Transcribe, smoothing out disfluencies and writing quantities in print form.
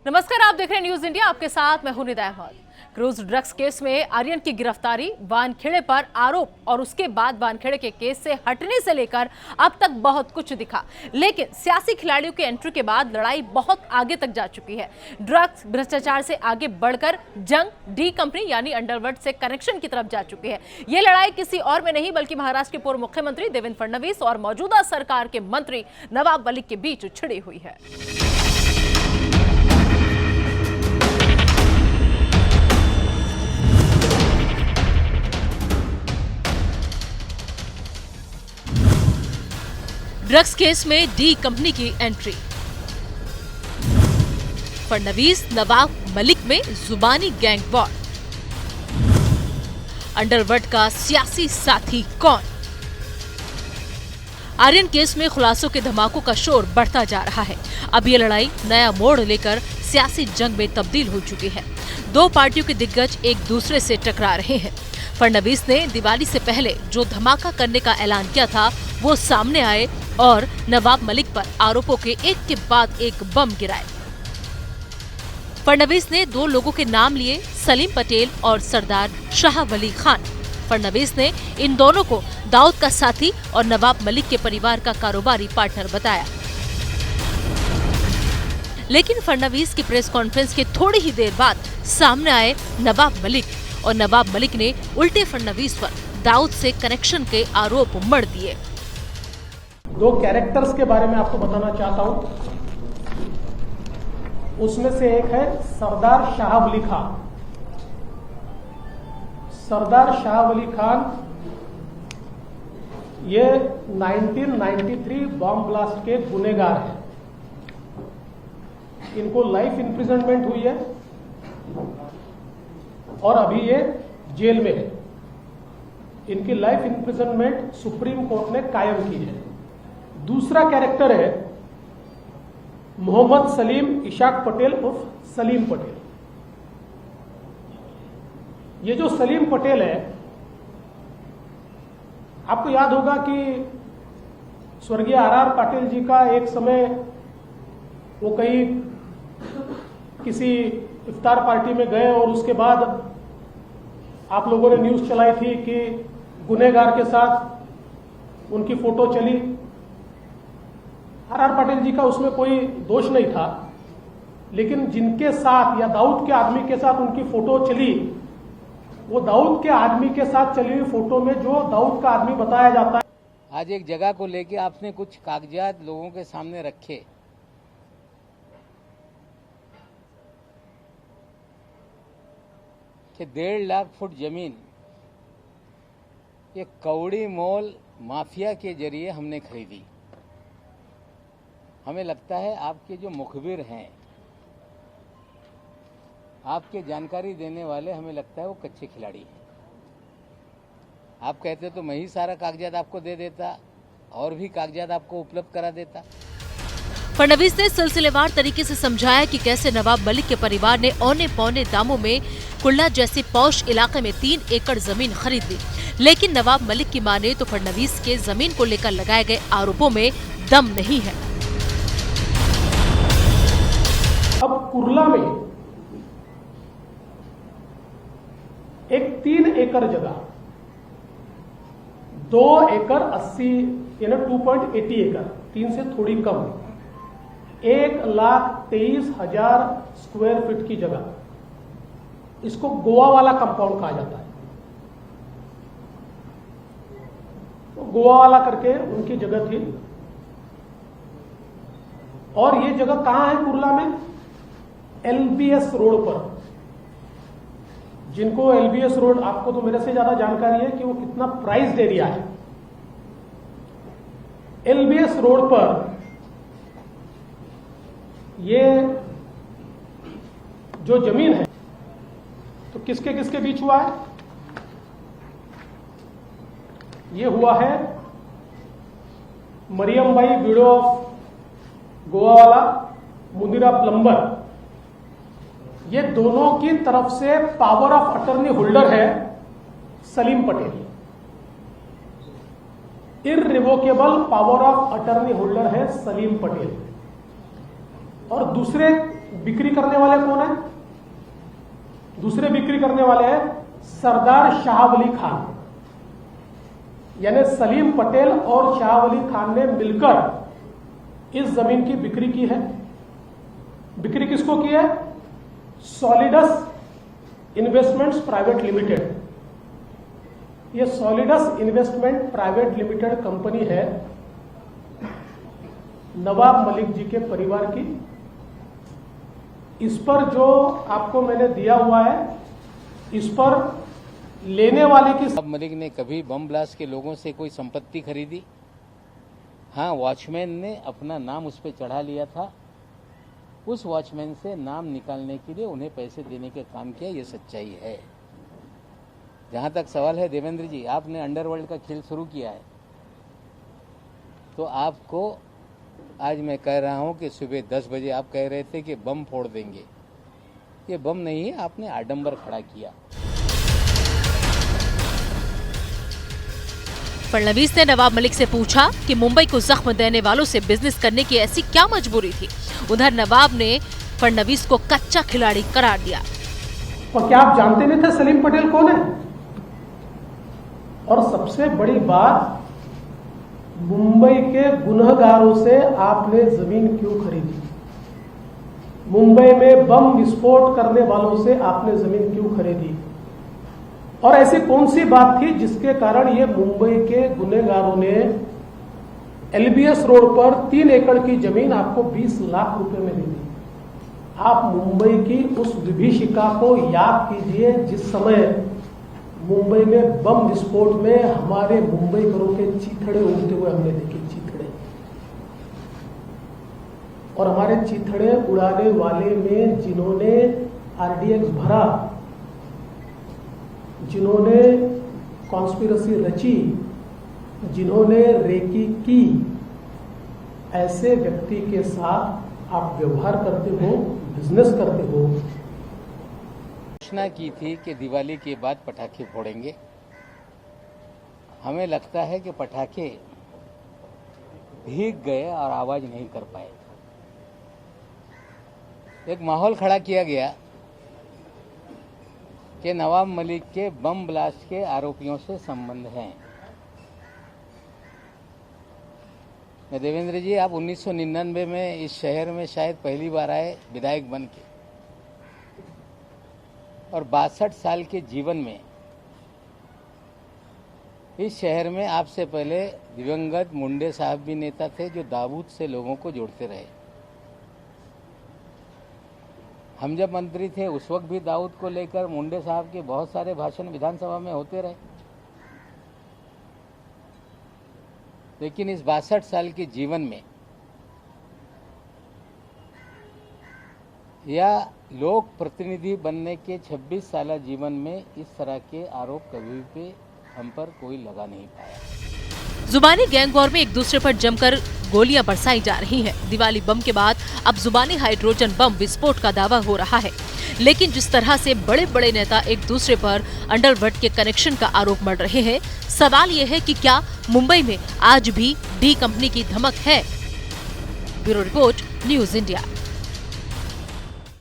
नमस्कार, आप देख रहे हैं न्यूज इंडिया। आपके साथ मैं हूं Nida Ahmad. Cruise drugs case में आर्यन की गिरफ्तारी, वानखेड़े पर आरोप और उसके बाद वानखेड़े के केस से हटने से लेकर अब तक बहुत कुछ दिखा, लेकिन सियासी खिलाड़ियों की एंट्री के बाद लड़ाई बहुत आगे तक जा चुकी है। ड्रग्स भ्रष्टाचार से आगे बढ़कर जंग डी कंपनी यानी अंडरवर्ल्ड से कनेक्शन की तरफ जा चुकी है। ये लड़ाई किसी और में नहीं बल्कि महाराष्ट्र के पूर्व मुख्यमंत्री देवेंद्र फडणवीस और मौजूदा सरकार के मंत्री नवाब मलिक के बीच छिड़ी हुई है। ड्रग्स केस में डी कंपनी की एंट्री, फडणवीस नवाब मलिक में जुबानी गैंग वॉर, अंडरवर्ल्ड का सियासी साथी कौन? आर्यन केस में खुलासों के धमाकों का शोर बढ़ता जा रहा है। अब ये लड़ाई नया मोड़ लेकर सियासी जंग में तब्दील हो चुकी है। दो पार्टियों के दिग्गज एक दूसरे से टकरा रहे हैं। फडणवीस ने दिवाली से पहले जो धमाका करने का ऐलान किया था वो सामने आए और नवाब मलिक पर आरोपों के एक के बाद एक बम गिराए। फडणवीस ने दो लोगों के नाम लिए, सलीम पटेल और सरदार शाह वली खान। फडणवीस ने इन दोनों को दाऊद का साथी और नवाब मलिक के परिवार का कारोबारी पार्टनर बताया। लेकिन फडणवीस की प्रेस कॉन्फ्रेंस के थोड़ी ही देर बाद सामने आए नवाब मलिक और नवाब मलिक ने उल्टे फडणवीस पर दाऊद से कनेक्शन के आरोप मढ़ दिए। दो कैरेक्टर्स के बारे में आपको बताना चाहता हूं। उसमें से एक है सरदार शाह वली खान। सरदार शाह वली खान ये 1993 बॉम्ब ब्लास्ट के गुनेगार हैं। इनको लाइफ इंप्रिजनमेंट हुई है और अभी ये जेल में है। इनकी लाइफ इंप्रिजनमेंट सुप्रीम कोर्ट ने कायम की है। दूसरा कैरेक्टर है मोहम्मद सलीम इशाक पटेल उर्फ सलीम पटेल। ये जो सलीम पटेल है, आपको याद होगा कि स्वर्गीय आर पाटिल जी का एक समय वो कहीं किसी इफ्तार पार्टी में गए और उसके बाद आप लोगों ने न्यूज चलाई थी कि गुनहगार के साथ उनकी फोटो चली। आर पाटिल जी का उसमें कोई दोष नहीं था, लेकिन जिनके साथ या दाऊद के आदमी के साथ उनकी फोटो चली, वो दाऊद के आदमी के साथ चली हुई फोटो में जो दाऊद का आदमी बताया जाता है। आज एक जगह को लेके आपने कुछ कागजात लोगों के सामने रखे कि 1.5 लाख फुट जमीन ये कौड़ी मोल माफिया के जरिए हमने खरीदी। हमें लगता है आपके जो मुखबिर हैं, आपके जानकारी देने वाले, हमें लगता है वो कच्चे खिलाड़ी हैं। आप कहते तो मैं ही सारा कागजात आपको दे देता और भी कागजात आपको उपलब्ध करा देता। फडणवीस ने सिलसिलेवार तरीके से समझाया कि कैसे नवाब मलिक के परिवार ने औने पौने दामों में कुल्ला जैसे पौष इलाके में 3 एकड़ जमीन खरीद ली। लेकिन नवाब मलिक की माने तो फडणवीस के जमीन को लेकर लगाए गए आरोपों में दम नहीं है। अब कुर्ला में एक 3 एकड़ जगह 2 एकड़ 80 यानी 2.80 एकड़, 3 से थोड़ी कम, 1,23,000 स्क्वायर फीट की जगह, इसको गोवा वाला कंपाउंड कहा जाता है। तो गोवा वाला करके उनकी जगह थी। और ये जगह कहां है कुर्ला में? LBS रोड पर। जिनको LBS रोड, आपको तो मेरे से ज्यादा जानकारी है कि वो कितना प्राइस्ड एरिया है। LBS रोड पर ये जो जमीन है तो किसके किसके बीच हुआ है? ये हुआ है मरियम भाई ब्यूरो ऑफ गोवा वाला, मुनीरा प्लम्बर, ये दोनों की तरफ से पावर ऑफ अटर्नी होल्डर है Salim Patel. Irrevocable power of attorney holder है सलीम पटेल। और दूसरे बिक्री करने वाले कौन है? दूसरे बिक्री करने वाले हैं सरदार शाह वली खान, यानी सलीम पटेल और शाह वली खान ने मिलकर इस जमीन की बिक्री की है। बिक्री किसको की है? Solidus investments private limited. ये Solidus investment private limited company है नवाब मलिक जी के परिवार की। इस पर जो आपको मैंने दिया हुआ है, इस पर लेने वाले की नवाब मलिक ने कभी बम ब्लास्ट के लोगों से कोई संपत्ति खरीदी? हाँ, वॉचमैन ने अपना नाम उस पर चढ़ा लिया था। उस वॉचमैन से नाम निकालने के लिए उन्हें पैसे देने के काम किया, ये सच्चाई है। जहां तक सवाल है देवेंद्र जी, आपने अंडरवर्ल्ड का खेल शुरू किया है, तो आपको आज मैं कह रहा हूं कि सुबह 10 बजे आप कह रहे थे कि बम फोड़ देंगे। ये बम नहीं है, आपने आडंबर खड़ा किया। फडणवीस ने नवाब मलिक से पूछा कि मुंबई को जख्म देने वालों से बिजनेस करने की ऐसी क्या मजबूरी थी। उधर नवाब ने फडणवीस को कच्चा खिलाड़ी करार दिया। और क्या आप जानते नहीं थे सलीम पटेल कौन है? और सबसे बड़ी बात, मुंबई के गुनहगारों से आपने जमीन क्यों खरीदी? मुंबई में बम विस्फोट करने वालों से आपने जमीन क्यों खरीदी? और ऐसी कौन सी बात थी जिसके कारण ये मुंबई के गुनहगारों ने एलबीएस रोड पर 3 एकड़ की जमीन आपको 20 लाख रुपए में दे दी? आप मुंबई की उस विभीषिका को याद कीजिए जिस समय मुंबई में बम विस्फोट में हमारे मुंबईकरों के चीथड़े उड़ते हुए हमने देखे, चीथड़े। और हमारे चीथड़े उड़ाने वाले में जिन्होंने आरडीएक्स भरा, जिन्होंने कॉन्स्पिरेसी रची, जिन्होंने रेकी की, ऐसे व्यक्ति के साथ आप व्यवहार करते हो, बिजनेस करते हो। घोषणा की थी कि दिवाली के बाद पटाखे फोड़ेंगे। हमें लगता है कि पटाखे भीग गए और आवाज नहीं कर पाए। एक माहौल खड़ा किया गया कि नवाब मलिक के बम ब्लास्ट के आरोपियों से संबंध हैं। देवेंद्र जी, आप 1999 में इस शहर में शायद पहली बार आए विधायक बन के, और 62 साल के जीवन में इस शहर में आपसे पहले दिवंगत मुंडे साहब भी नेता थे जो दाऊद से लोगों को जोड़ते रहे। हम जब मंत्री थे उस वक्त भी दाऊद को लेकर मुंडे साहब के बहुत सारे भाषण विधानसभा में होते रहे। लेकिन इस 62 साल के जीवन में या लोक प्रतिनिधि बनने के 26 साल जीवन में इस तरह के आरोप कभी भी हम पर कोई लगा नहीं पाया। जुबानी गैंग वॉर में एक दूसरे पर जमकर गोलियां बरसाई जा रही हैं। दिवाली बम के बाद अब जुबानी हाइड्रोजन बम विस्फोट का दावा हो रहा है। लेकिन जिस तरह से बड़े बड़े नेता एक दूसरे पर अंडरवर्ल्ड के कनेक्शन का आरोप मढ़ रहे हैं, सवाल ये है कि क्या मुंबई में आज भी डी कंपनी की धमक है? Bureau report, news India.